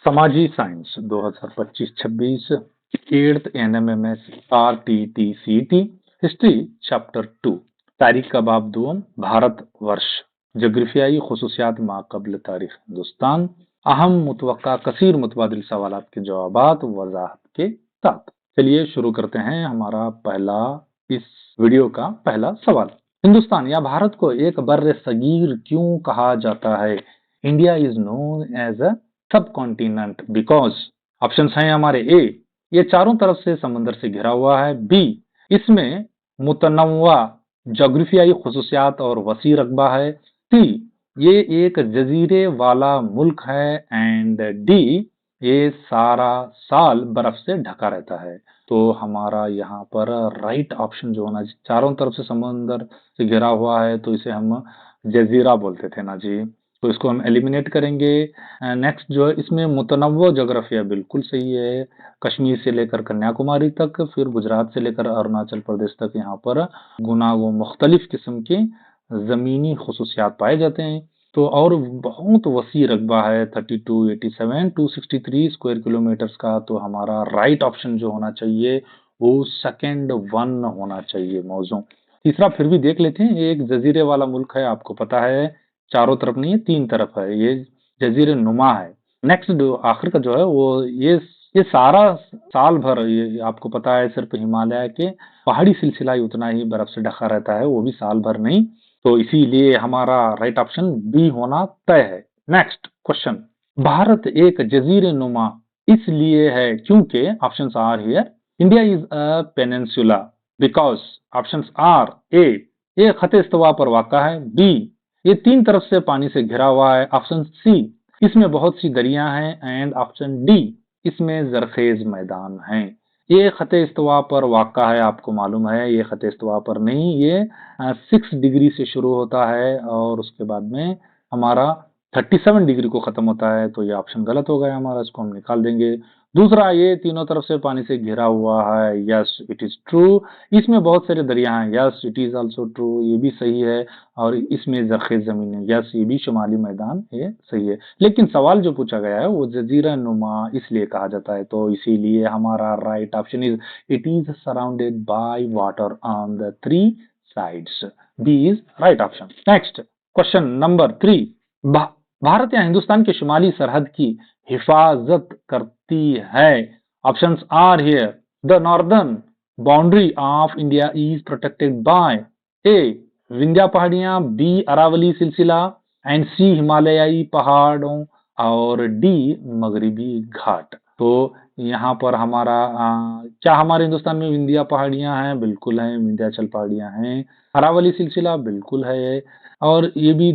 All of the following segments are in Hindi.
समाजी science 2025-26 8th NMMS RTTCT history chapter 2 तारीख का बाब दुम भारत वर्ष जग्रफियाई खसूसियात माकबल तारीख हिंदुस्तान अहम मुतवक्का कसीर मुतबादिल सवालात के जवाबात वजाहत के साथ। चलिए शुरू करते हैं हमारा पहला इस वीडियो का पहला सवाल। हिंदुस्तान या भारत को एक बर्र सगीर क्यों कहा जाता है? India is known as a subcontinent because options हैं हमारे ए, ये चारों तरफ से समंदर से घिरा हुआ है, बी, इसमें मुतनव्वा जोग्राफियाई खसूसियात और वसी रकबा है, सी, ये एक जजीरे वाला मुल्क है, एंड डी, ये सारा साल बर्फ से ढका रहता है। तो हमारा यहाँ पर राइट ऑप्शन जो होना, चारों तरफ से समंदर से घिरा हुआ है तो इसे हम जजीरा बोलते थे ना जी, तो इसको हम एलिमिनेट करेंगे। नेक्स्ट जो है इसमें मुतनव्वो जोग्राफिया बिल्कुल सही है, कश्मीर से लेकर कन्याकुमारी तक, फिर गुजरात से लेकर अरुणाचल प्रदेश तक यहाँ पर गुनागो मुख्तलिफ किस्म की जमीनी खसूसियात पाए जाते हैं। तो और बहुत वसी रकबा है 32, 87, 263 स्क्वायर किलोमीटर्स का। तो हमारा राइट ऑप्शन जो होना चाहिए वो सेकंड वन होना चाहिए मौजू। तीसरा फिर भी देख लेते हैं, ये एक जजीरे वाला मुल्क है, आपको पता है चारों तरफ नहीं है, तीन तरफ है, ये जजीरे नुमा है। नेक्स्ट जो आखिर का जो है वो ये सारा साल भर, ये आपको पता है सिर्फ हिमालय के पहाड़ी सिलसिला ही उतना ही बर्फ से ढका रहता है, वो भी साल भर नहीं। तो इसीलिए हमारा राइट ऑप्शन बी होना तय है। नेक्स्ट क्वेश्चन, भारत एक जजीरे नुमा इसलिए है क्योंकि options are here, India is a peninsula because options are A, ये खते इस्तवा पर वाक़ा है, बी, ये तीन तरफ से पानी से घिरा हुआ है, ऑप्शन सी, इसमें बहुत सी दरिया हैं, एंड ऑप्शन डी, इसमें जरखेज मैदान हैं। ये खते इस्तवा पर वाक़ा है, आपको मालूम है, ये खते इस्तवा पर नहीं, ये 6 डिग्री से शुरू होता है और उसके बाद में हमारा 37 डिग्री को खत्म होता है। तो ये ऑप्शन गलत हो गया हमारा, इसको हम निकाल देंगे। दूसरा, ये तीनों तरफ से पानी से घिरा हुआ है, यस इट इज ट्रू। इसमें बहुत सारे दरिया हैं, yes it is also true, ये भी सही है। और इसमें जरखेज जमीन है, यस ये भी शुमाली मैदान, ये सही है। लेकिन सवाल जो पूछा गया है वो जजीरा नुमा इसलिए कहा जाता है, तो इसीलिए हमारा right option is it is surrounded by water on the 3 sides, B is right option. Next question number 3, Bharat या हिंदुस्तान के शुमाली सरहद की हिफाजत करती है? Options are here, the northern boundary of India is protected by A, Vindhya पहाड़ियां, बी, अरावली सिलसिला, एंड सी, हिमालयाई पहाड़ों, और डी, मगरिबी घाट। तो यहाँ पर हमारा क्या हमारे हिंदुस्तान में विंध्या पहाड़ियां हैं? बिल्कुल हैं, विंध्याचल पहाड़ियां हैं। अरावली सिलसिला बिल्कुल है, और ये भी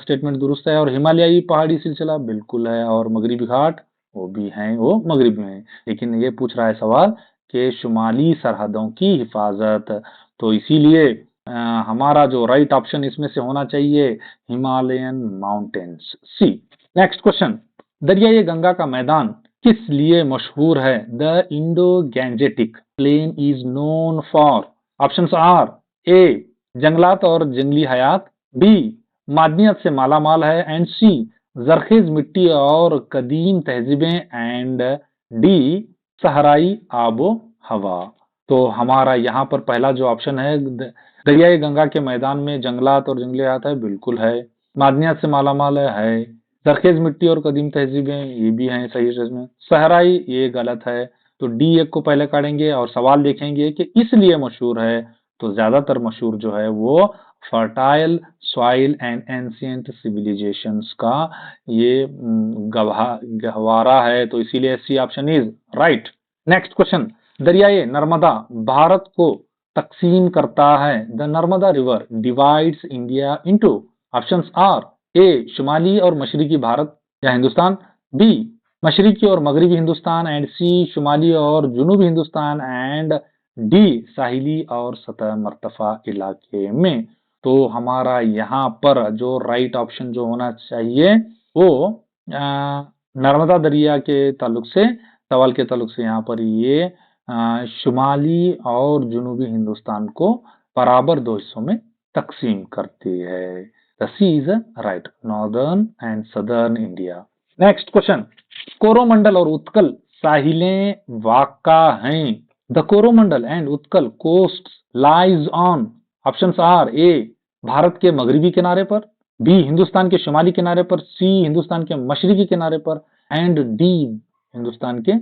स्टेटमेंट दुरुस्त है। और हिमालयाई पहाड़ी सिलसिला बिल्कुल है, और मगरिबी घाट वो भी हैं, वो मगरिब में है। लेकिन ये पूछ रहा है सवाल कि शुमाली सरहदों की हिफाजत, तो इसीलिए हमारा जो राइट ऑप्शन इसमें से होना चाहिए Himalayan mountains, C. Next question, दरियाई गंगा का मैदान किस लिए मशहूर है? The Indo Gangetic plain is known for, options are A, जंगलात और जंगली हयात, बी, मादनियत से माला माल है, एंड सी, जरखेज मिट्टी और कदीम तहजीबें, एंड डी, सहराई आबो हवा। तो हमारा यहाँ पर पहला जो ऑप्शन है, दरियाई गंगा के मैदान में जंगलात और जंगली हयात है, बिल्कुल है। मादनियत से माला माल है, जरखेज मिट्टी और कदीम तहजीबें, ये भी हैं सही इसमें। सहराई ये गलत है, तो डी एक को पहले काटेंगे और सवाल देखेंगे कि इसलिए मशहूर है, तो ज्यादातर मशहूर जो है वो fertile soil and ancient civilisations का ये गहवारा है, तो इसीलिए C option is right. Next question, दरियाए नर्मदा भारत को तकसीम करता है? The Narmada river divides India into, options are A, शुमाली और मशरकी भारत या हिंदुस्तान, बी, मशरकी और मगरबी हिंदुस्तान, एंड सी, शुमाली और जुनूबी हिंदुस्तान, एंड डी, साहिली और सतह मर्तफा इलाके में। तो हमारा यहाँ पर जो राइट ऑप्शन जो होना चाहिए वो नर्मदा दरिया के ताल्लुक से, सवाल के ताल्लुक से यहाँ पर ये शुमाली और जुनूबी हिंदुस्तान को बराबर दो हिस्सों में तकसीम करती है। The C is right, northern and southern India. Next question, Coromandel और उत्कल साहिलें वाक़ा हैं। The Coromandel and Utkal coast lies on options are A Bharat के मगरबी किनारे पर, बी हिंदुस्तान के शुमाली किनारे पर, सी हिंदुस्तान के मशरकी किनारे पर एंड डी हिंदुस्तान के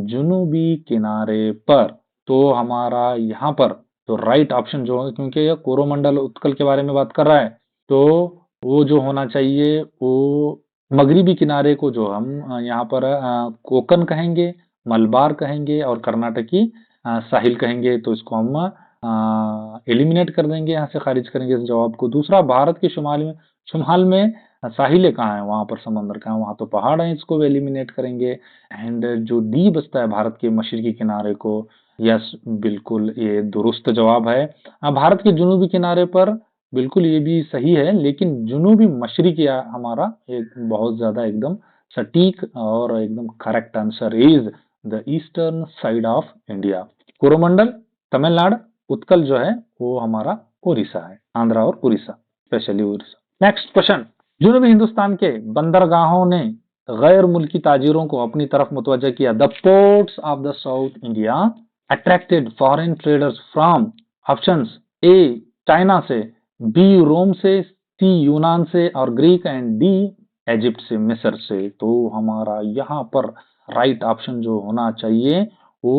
जुनूबी किनारे पर। तो हमारा यहाँ पर तो राइट ऑप्शन जो है, क्योंकि यह कोरोमंडल उत्कल के बारे में बात कर रहा है, तो वो जो होना चाहिए वो मगरबी किनारे को जो हम यहाँ पर कोकन कहेंगे, मलबार कहेंगे और कर्नाटकी साहिल कहेंगे। तो इसको हम एलिमिनेट कर देंगे, यहाँ से खारिज करेंगे इस जवाब को। दूसरा, भारत के शुमाल में साहिलें कहाँ है, वहां पर समंदर कहाँ है, वहां तो पहाड़ है, इसको भी एलिमिनेट करेंगे। एंड जो डी बचता है भारत के मशरकी किनारे को, यस बिल्कुल ये दुरुस्त जवाब है। भारत के जुनूबी किनारे पर बिल्कुल ये भी सही है, लेकिन जुनूबी मशरकी हमारा एक बहुत ज्यादा एकदम सटीक और एकदम correct answer is the eastern side of India. Coromandel Tamil Nadu, Utkal जो है वो हमारा उड़ीसा है, आंध्रा और Orissa, specially Orissa. Next question, जुनूबी हिंदुस्तान के बंदरगाहों ने गैर मुल्की ताजिरों को अपनी तरफ मुतवज्जह किया। The ports of the south India attracted foreign traders from options A China से, बी रोम से, सी यूनान से और ग्रीक एंड डी इजिप्ट से, मिस्र से। तो हमारा यहाँ पर राइट ऑप्शन जो होना चाहिए वो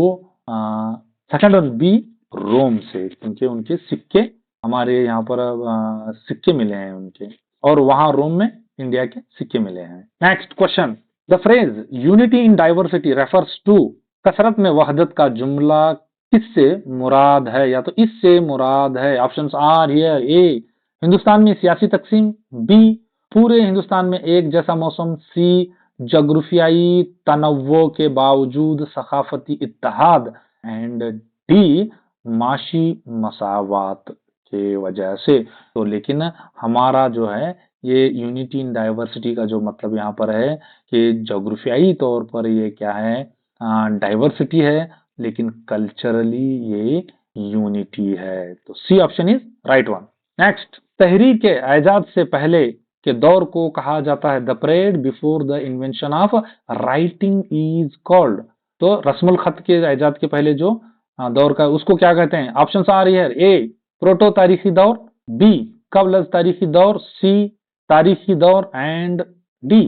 सेकंड और बी रोम से, क्योंकि उनके सिक्के हमारे यहाँ पर सिक्के मिले हैं उनके, और वहां रोम में इंडिया के सिक्के मिले हैं। Next question, the phrase unity in diversity refers to, कसरत में वहदत का जुमला किससे मुराद है, या तो इससे मुराद है। ऑप्शंस आर हियर, ए हिंदुस्तान में सियासी तकसीम, बी पूरे हिंदुस्तान में एक जैसा मौसम, सी जोग्राफियाई तनव्वो के बावजूद सकाफती इत्तेहाद एंड डी माशी मसावात के वजह से। तो लेकिन हमारा जो है ये यूनिटी इन डाइवर्सिटी का जो मतलब यहाँ पर है कि जोग्राफियाई तौर पर ये क्या है, डाइवर्सिटी है, लेकिन कल्चरली ये यूनिटी है। तो C option is right one. Next, तहरीर के ऐजाद से पहले के दौर को कहा जाता है the parade before the invention of writing is called. तो रस्मुल खत के ऐजाद के पहले जो दौर का उसको क्या कहते हैं। ऑप्शन आ रही है, ए प्रोटो तारीखी दौर, बी कबल तारीखी दौर, सी तारीखी दौर एंड डी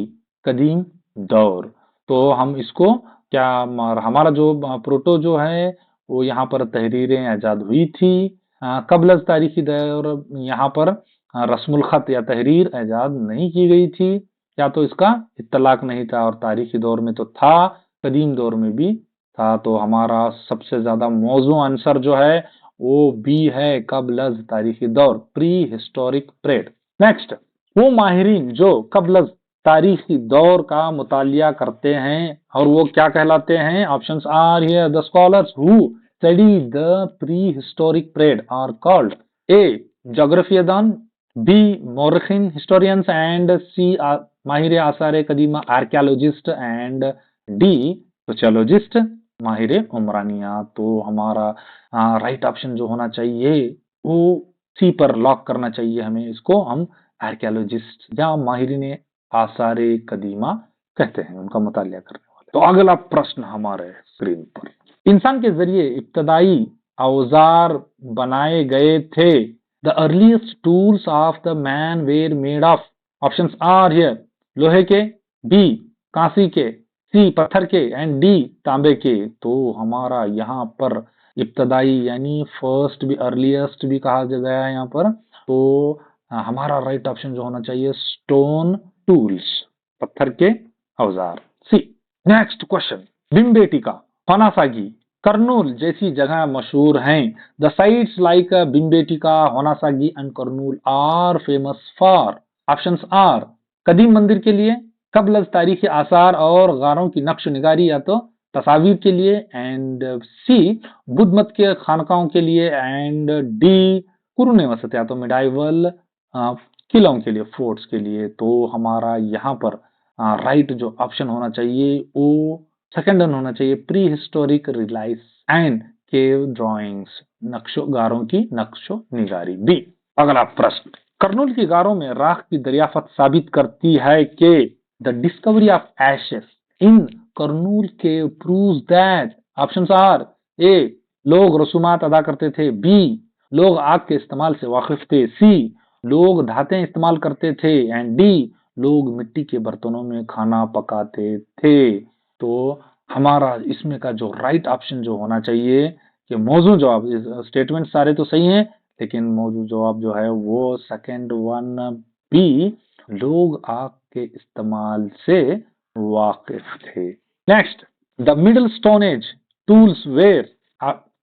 कदीम दौर। तो हम इसको क्या, हमारा जो प्रोटो जो है वो यहाँ पर तहरीरें ऐजाद हुई थी, कबल तारीखी दौर यहाँ पर रस्मुल खत या तहरीर ऐजाद नहीं की गई थी, या तो इसका इत्तलाक नहीं था, और तारीखी दौर में तो था, कदीम दौर में भी था। तो हमारा सबसे ज्यादा मौजू आंसर जो है वो बी है, कबल तारीखी दौर, प्री हिस्टोरिक परेड। नेक्स्ट, वो माहिरीन जो कबल तारीखी दौर का मुतालिया करते हैं और वो क्या कहलाते हैं। Options are here, the scholars who study the prehistoric period are called A जोग्राफियदान, बी मोरखिन हिस्टोरियंस एंड सी माहिर आसार कदीमा आर्कियोलॉजिस्ट एंड डी सोशियोलॉजिस्ट माहिर उमरानिया। तो हमारा राइट ऑप्शन जो होना चाहिए वो सी पर लॉक करना चाहिए हमें, इसको हम आर्कियोलॉजिस्ट या माहिरीन आसार कदीमा कहते हैं, उनका मुतालिया करने वाले। तो अगला प्रश्न हमारे स्क्रीन पर, इंसान के जरिए इब्तदाई औजार बनाए गए थे। The earliest tools of the man were made of. Options are here, लोहे के, बी कांसी के, सी पत्थर के एंड डी तांबे के। तो हमारा यहाँ पर इब्तदाई यानी फर्स्ट भी अर्लीस्ट भी कहा गया है यहाँ पर। तो हमारा राइट ऑप्शन जो होना चाहिए स्टोन टूल्स, पत्थर के औजार, C. Next question, Bhimbetka, Hunasagi, Kurnool जैसी जगह मशहूर हैं। The sites like Bhimbetka, Hunasagi and Kurnool are famous for. Options are, कदीम मंदिर के लिए, कबल तारीखी आसार और गारों की नक्श निगारी या तो तस्वीर के लिए, एंड सी बुद्ध मत के खानकाओं के लिए, एंड डी कुरुने वसत या तो मिडाइवल किलों के लिए, फोर्ट्स के लिए। तो हमारा यहाँ पर राइट जो ऑप्शन होना चाहिए वो सेकंड होना चाहिए, prehistoric relics and cave drawings, नक्शो गारों की नक्शो निगारी, बी। अगला प्रश्न, कर्नूल की गारों में राख की दरियाफत साबित करती है कि द डिस्कवरी ऑफ एशेस इन करनूल के प्रूव्स दैट ऑप्शंस आर ए लोग रसूमात अदा करते थे, बी लोग आग के इस्तेमाल से वाकिफ थे, सी लोग धातें इस्तेमाल करते थे एंड डी लोग मिट्टी के बर्तनों में खाना पकाते थे। तो हमारा इसमें का जो राइट ऑप्शन जो होना चाहिए कि मौजू जवाब, स्टेटमेंट सारे तो सही हैं लेकिन मौजू जवाब जो है वो सेकंड वन बी लोग आग के इस्तेमाल से वाकिफ थे। Next, the middle stone age tools were,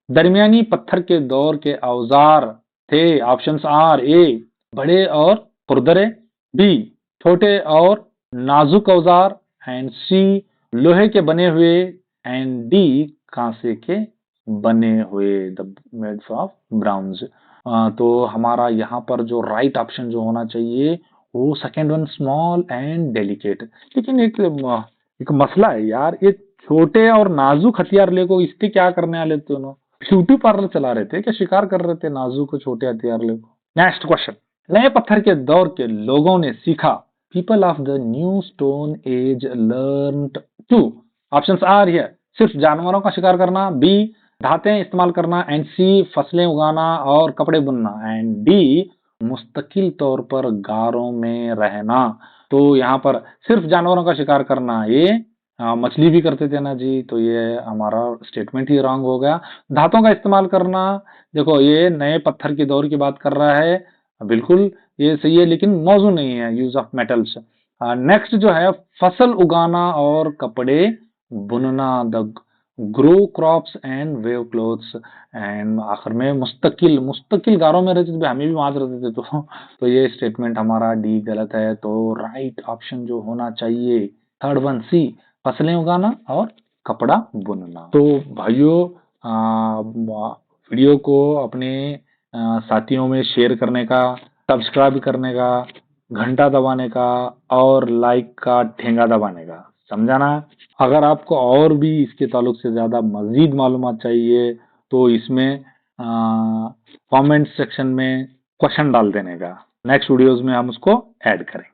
दरमियानी पत्थर के दौर के औजार थे। ऑप्शंस आर ए बड़े और खुरदरे, बी छोटे और नाजुक औजार एंड सी लोहे के बने हुए एंड डी कांसे के बने हुए, द मेड ऑफ ब्राउन्स। तो हमारा यहाँ पर जो राइट ऑप्शन जो होना चाहिए वो second one small and delicate. लेकिन एक मसला है यार, ये छोटे और नाजुक हथियार लेको इसके क्या करने वाले थे दोनों? ब्यूटी पार्लर चला रहे थे क्या, शिकार कर रहे थे नाजुक और छोटे हथियार लेको? नेक्स्ट क्वेश्चन, नए पत्थर के दौर के लोगों ने सीखा, people of the new stone age learned to, options are here सिर्फ जानवरों का शिकार करना, बी धातें इस्तेमाल करना एंड सी फसलें उगाना और कपड़े बुनना एंड डी मुस्तकिल तौर पर गारों में रहना। तो यहाँ पर सिर्फ जानवरों का शिकार करना, ये मछली भी करते थे ना जी, तो ये हमारा स्टेटमेंट ही रॉन्ग हो गया। धातों का इस्तेमाल करना, देखो ये नए पत्थर के दौर की बात कर रहा है, बिल्कुल ये सही है लेकिन मौजू नहीं है यूज ऑफ मेटल्स। नेक्स्ट जो है फसल उगाना और कपड़े बुनना, the grow crops and wave clothes and आखिर में मुस्तकिल, मुस्तकिल गारों में रहते थे, हमें भी वहां रहते थे तो ये स्टेटमेंट हमारा डी गलत है। तो राइट ऑप्शन जो होना चाहिए थर्ड वन सी फसलें उगाना और कपड़ा बुनना। तो भाइयों वीडियो को अपने साथियों में शेयर करने का, सब्सक्राइब करने का, घंटा दबाने का और लाइक का ठेंगा दबाने का, समझा ना? अगर आपको और भी इसके ताल्लुक से ज्यादा मजीद मालूमात चाहिए तो इसमें कमेंट सेक्शन में क्वेश्चन डाल देने का, नेक्स्ट वीडियोस में हम उसको ऐड करेंगे।